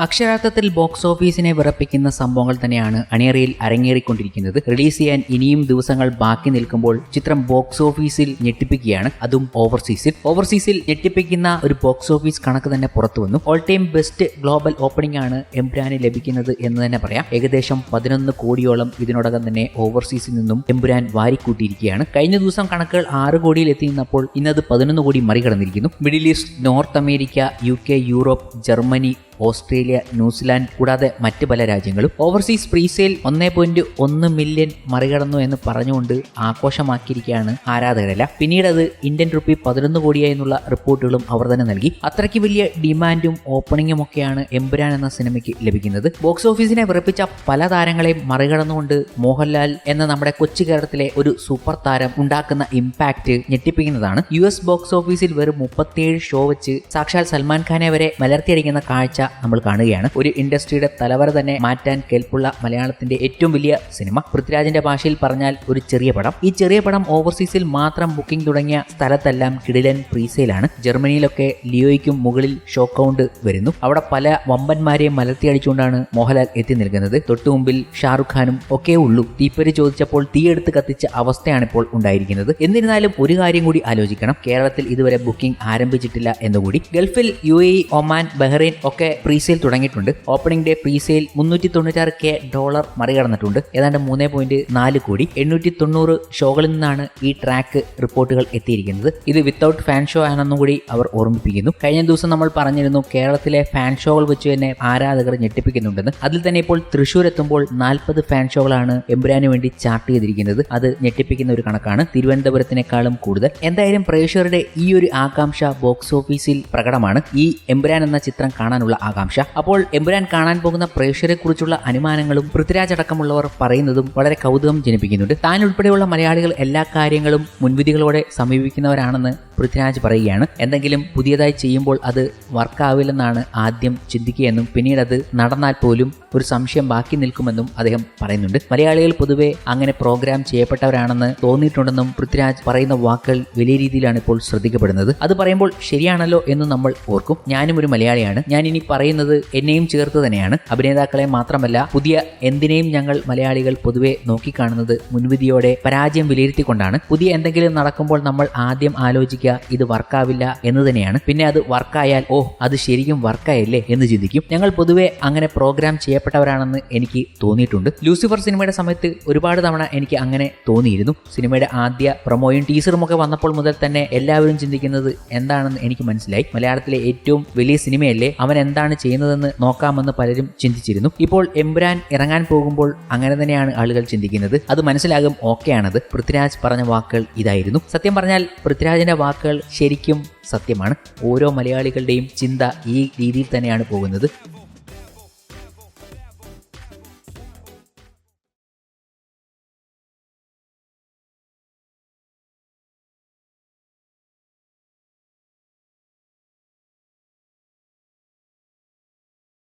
അക്ഷരാർത്ഥത്തിൽ ബോക്സ് ഓഫീസിനെ വിറപ്പിക്കുന്ന സംഭവങ്ങൾ തന്നെയാണ് അണിയറയിൽ അരങ്ങേറിക്കൊണ്ടിരിക്കുന്നത്. റിലീസ് ചെയ്യാൻ ഇനിയും ദിവസങ്ങൾ ബാക്കി നിൽക്കുമ്പോൾ ചിത്രം ബോക്സ് ഓഫീസിൽ ഞെട്ടിപ്പിക്കുകയാണ്, അതും ഓവർസീസിൽ ഞെട്ടിപ്പിക്കുന്ന ഒരു ബോക്സ് ഓഫീസ് കണക്ക് തന്നെ പുറത്തു വന്നു. All time best global opening ആണ് എമ്പുരാന് ലഭിക്കുന്നത് എന്ന് തന്നെ പറയാം. ഏകദേശം 11 കോടിയോളം ഇതിനോടകം തന്നെ ഓവർസീസിൽ നിന്നും എമ്പുരാൻ വാരിക്കൂട്ടിയിരിക്കുകയാണ്. കഴിഞ്ഞ ദിവസം കണക്കുകൾ 6 കോടിയിൽ എത്തി നിന്നപ്പോൾ ഇന്നത് 11 കോടി മറികടന്നിരിക്കുന്നു. Middle east, north America, UK, Europe, Germany, Australia, New Zealand കൂടാതെ മറ്റ് പല രാജ്യങ്ങളും ഓവർസീസ് പ്രീസെയിൽ 1.1 മില്യൺ മറികടന്നു എന്ന് പറഞ്ഞുകൊണ്ട് ആഘോഷമാക്കിയിരിക്കുകയാണ് ആരാധകരല്ല. പിന്നീട് അത് ഇന്ത്യൻ റുപ്പി 11 കോടിയായി എന്നുള്ള റിപ്പോർട്ടുകളും അവർ തന്നെ നൽകി. അത്രയ്ക്ക് വലിയ ഡിമാൻഡും ഓപ്പണിംഗും ഒക്കെയാണ് എമ്പുരാൻ എന്ന സിനിമയ്ക്ക് ലഭിക്കുന്നത്. ബോക്സ് ഓഫീസിനെ വിറപ്പിച്ച പല താരങ്ങളെയും മറികടന്നുകൊണ്ട് മോഹൻലാൽ എന്ന നമ്മുടെ കൊച്ചു കേരളത്തിലെ ഒരു സൂപ്പർ താരം ഉണ്ടാക്കുന്ന ഇമ്പാക്ട് ഞെട്ടിപ്പിക്കുന്നതാണ്. US ബോക്സ് ഓഫീസിൽ വെറും 37 ഷോ വെച്ച് സാക്ഷാൽ സൽമാൻ ഖാനെ വരെ മലർത്തിയടിക്കുന്ന കാഴ്ച നമ്മൾ കാണുകയാണ്. ഒരു ഇൻഡസ്ട്രിയുടെ തലവര തന്നെ മാറ്റാൻ കേൾപ്പുള്ള മലയാളത്തിന്റെ ഏറ്റവും വലിയ സിനിമ, പൃഥ്വിരാജിന്റെ ഭാഷയിൽ പറഞ്ഞാൽ ഒരു ചെറിയ പടം. ഈ ചെറിയ പടം ഓവർസീസിൽ മാത്രം ബുക്കിംഗ് തുടങ്ങിയ സ്ഥലത്തെല്ലാം കിടിലൻ പ്രീസെയിലാണ്. ജർമ്മനിയിലൊക്കെ ലിയോയ്ക്കും മുകളിൽ ഷോ കൗണ്ട് വരുന്നു. അവിടെ പല വമ്പന്മാരെയും മലർത്തിയടിച്ചുകൊണ്ടാണ് മോഹൻലാൽ എത്തി നിൽക്കുന്നത്. തൊട്ടുമുമ്പിൽ ഷാറുഖ് ഖാനും ഒക്കെ ഉള്ളൂ. തീപ്പരി ചോദിച്ചപ്പോൾ തീയെടുത്ത് കത്തിച്ച അവസ്ഥയാണ് ഇപ്പോൾ ഉണ്ടായിരിക്കുന്നത്. എന്നിരുന്നാലും ഒരു കാര്യം കൂടി ആലോചിക്കണം, കേരളത്തിൽ ഇതുവരെ ബുക്കിംഗ് ആരംഭിച്ചിട്ടില്ല എന്നുകൂടി. ഗൾഫിൽ UAE, ഒമാൻ, ബഹ്റൈൻ ഒക്കെ പ്രീസെയിൽ തുടങ്ങിയിട്ടുണ്ട്. Opening day presale $396K മറികടന്നിട്ടുണ്ട്. ഏതാണ്ട് 3.4 കോടി. 890 ഷോകളിൽ നിന്നാണ് ഈ ട്രാക്ക് റിപ്പോർട്ടുകൾ എത്തിയിരിക്കുന്നത്. ഇത് വിത്തൗട്ട് ഫാൻ ഷോ ആണെന്നും കൂടി അവർ ഓർമ്മിപ്പിക്കുന്നു. കഴിഞ്ഞ ദിവസം നമ്മൾ പറഞ്ഞിരുന്നു കേരളത്തിലെ ഫാൻ ഷോകൾ വെച്ച് തന്നെ ആരാധകർ ഞെട്ടിപ്പിക്കുന്നുണ്ടെന്ന്. അതിൽ തന്നെ ഇപ്പോൾ തൃശ്ശൂർ എത്തുമ്പോൾ 40 ഫാൻ ഷോകളാണ് എമ്പുരാന് വേണ്ടി ചാർട്ട് ചെയ്തിരിക്കുന്നത്. അത് ഞെട്ടിപ്പിക്കുന്ന ഒരു കണക്കാണ്, തിരുവനന്തപുരത്തിനേക്കാളും കൂടുതൽ. എന്തായാലും പ്രേക്ഷകരുടെ ഈ ഒരു ആകാംക്ഷ ബോക്സ് ഓഫീസിൽ പ്രകടമാണ്. ഈ എമ്പുരാൻ എന്ന ചിത്രം കാണാനുള്ള ആകാംക്ഷ. അപ്പോൾ എമ്പുരാൻ കാണാൻ പോകുന്ന പ്രേക്ഷകരെ കുറിച്ചുള്ള അനുമാനങ്ങളും പൃഥ്വിരാജ് അടക്കമുള്ളവർ പറയുന്നതും വളരെ കൗതുകം ജനിപ്പിക്കുന്നുണ്ട്. താൻ ഉൾപ്പെടെയുള്ള മലയാളികൾ എല്ലാ കാര്യങ്ങളും മുൻവിധികളോടെ സമീപിക്കുന്നവരാണെന്ന് പൃഥ്വിരാജ് പറയുകയാണ്. എന്തെങ്കിലും പുതിയതായി ചെയ്യുമ്പോൾ അത് വർക്കാവില്ലെന്നാണ് ആദ്യം ചിന്തിക്കുകയെന്നും പിന്നീട് അത് നടന്നാൽ പോലും ഒരു സംശയം ബാക്കി നിൽക്കുമെന്നും അദ്ദേഹം പറയുന്നുണ്ട്. മലയാളികൾ പൊതുവെ അങ്ങനെ പ്രോഗ്രാം ചെയ്യപ്പെട്ടവരാണെന്ന് തോന്നിയിട്ടുണ്ടെന്നും പൃഥ്വിരാജ് പറയുന്ന വാക്കുകൾ വലിയ രീതിയിലാണ് ഇപ്പോൾ ശ്രദ്ധിക്കപ്പെടുന്നത്. അത് പറയുമ്പോൾ ശരിയാണല്ലോ എന്ന് നമ്മൾ ഓർക്കും. ഞാനും ഒരു മലയാളിയാണ്. ഞാൻ ഇനി പറയുന്നത് എന്നെയും ചേർത്ത് തന്നെയാണ്. അഭിനേതാക്കളെ മാത്രമല്ല പുതിയ എന്തിനേയും ഞങ്ങൾ മലയാളികൾ പൊതുവെ നോക്കിക്കാണുന്നത് മുൻവിധിയോടെ പരാജയം വിലയിരുത്തിക്കൊണ്ടാണ്. പുതിയ എന്തെങ്കിലും നടക്കുമ്പോൾ നമ്മൾ ആദ്യം ആലോചിക്കുക ഇത് വർക്കാവില്ല എന്ന് തന്നെയാണ്. പിന്നെ അത് വർക്കായാൽ അത് ശരിക്കും വർക്കായല്ലേ എന്ന് ചിന്തിക്കും. ഞങ്ങൾ പൊതുവെ അങ്ങനെ പ്രോഗ്രാം ചെയ്യപ്പെട്ടവരാണെന്ന് എനിക്ക് തോന്നിയിട്ടുണ്ട്. ലൂസിഫർ സിനിമയുടെ സമയത്ത് ഒരുപാട് തവണ എനിക്ക് അങ്ങനെ തോന്നിയിരുന്നു. സിനിമയുടെ ആദ്യ പ്രൊമോയും ടീസറും ഒക്കെ വന്നപ്പോൾ മുതൽ തന്നെ എല്ലാവരും ചിന്തിക്കുന്നത് എന്താണെന്ന് എനിക്ക് മനസ്സിലായി. മലയാളത്തിലെ ഏറ്റവും വലിയ സിനിമയല്ലേ, അവൻ എന്താണ് ചെയ്യുന്നതെന്ന് നോക്കാമെന്ന് പലരും ചിന്തിച്ചിരുന്നു. ഇപ്പോൾ എമ്പുരാൻ ഇറങ്ങാൻ പോകുമ്പോൾ അങ്ങനെ തന്നെയാണ് ആളുകൾ ചിന്തിക്കുന്നത്. അത് മനസ്സിലാകും. ഓക്കെയാണത്. പൃഥ്വിരാജ് പറഞ്ഞ വാക്കുകൾ ഇതായിരുന്നു. സത്യം പറഞ്ഞാൽ പൃഥ്വിരാജിന്റെ വാക്കുകൾ ശരിക്കും സത്യമാണ്. ഓരോ മലയാളികളുടെയും ചിന്ത ഈ രീതിയിൽ തന്നെയാണ് പോകുന്നത്.